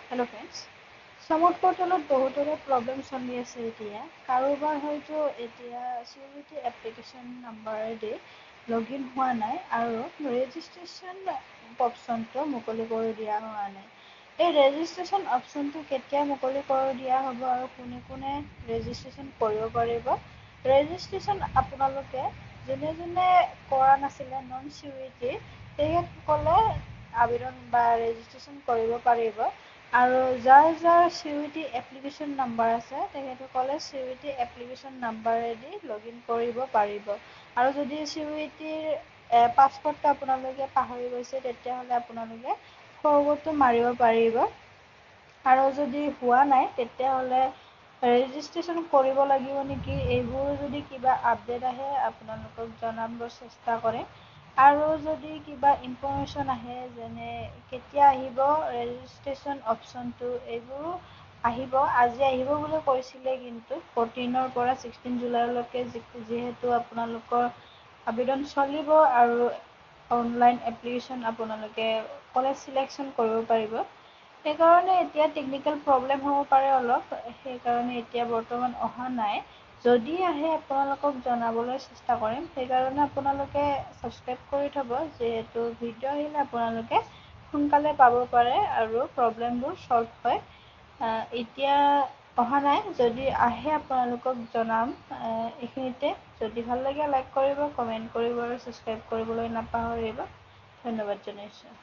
Hello friends. Samot portaলত বহুতৰে problem চলি আছে এতিয়া কাৰোবাৰ হয়তো এতিয়া CVT এপ্লিকেশ্যন নাম্বাৰেদি লগইন হোৱা নাই আৰু ৰেজিষ্ট্ৰেশ্যন অপশ্যনটো মুকলি কৰি দিয়া হোৱা নাই এই ৰেজিষ্ট্ৰেশ্যন অপশ্যনটো কেতিয়া মুকলি কৰি দিয়া হ'ব আৰু কোনে কোনে ৰেজিষ্ট্ৰেশ্যন কৰিব পাৰিব ৰেজিষ্ট্ৰেশ্যন আপোনালোকে যোনে কৰা নাছিলে নন CVT তেখেতসকলে আবেদন বা ৰেজিষ্ট্ৰেশ্যন কৰিব পাৰিব আৰু যাৰ CVT এপ্লিকেশ্যন নাম্বাৰ আছে তেখেতসকলে CVT এপ্লিকেশ্যন নাম্বাৰেদি লগইন কৰিব পাৰিব আৰু যদি CVTৰ পাছৱৰ্ডটো আপোনালোকে পাহৰি গৈছে তেতিয়াহ'লে আপোনালোকে ফৰৱাৰ্ডটো মাৰিব পাৰিব আৰু যদি হোৱা নাই তেতিয়াহ'লে ৰেজিষ্ট্ৰেশ্যন কৰিব লাগিব নেকি এইবোৰ যদি কিবা আপডেট আহে আপোনালোকক জনাব চেষ্টা কৰিম আৰু যদি কিবা ইনফৰমেশ্যন আহে যেনে কেতিয়া আহিব ৰেজিষ্ট্ৰেশ্যন অপশ্যনটো এইবোৰো আহিব আজি আহিব বুলি কৈছিলে কিন্তু 14ৰ পৰা 16 জুলাইলৈকে যিহেতু আপোনালোকৰ আবেদন চলিব আৰু অনলাইন এপ্লিকেশ্যন আপোনালোকে কলেজ চিলেকশ্যন কৰিব পাৰিব সেইকাৰণে এতিয়া টেকনিকেল প্ৰব্লেম হ'ব পাৰে অলপ সেইকাৰণে এতিয়া বৰ্তমান অহা নাই যদি আহে আপোনালোকক জনাবলৈ চেষ্টা কৰিম সেইকাৰণে আপোনালোকে ছাবস্ক্ৰাইব কৰি থ'ব যিহেতু ভিডিঅ' আহিলে আপোনালোকে সোনকালে পাব পাৰে আৰু প্ৰব্লেমবোৰ চল্ভ হয় এতিয়া অহা নাই যদি আহে আপোনালোকক জনাম এইখিনিতে যদি ভাল লাগে লাইক কৰিব কমেণ্ট কৰিব আৰু ছাবস্ক্ৰাইব কৰিবলৈ নাপাহৰিব ধন্যবাদ জনাইছোঁ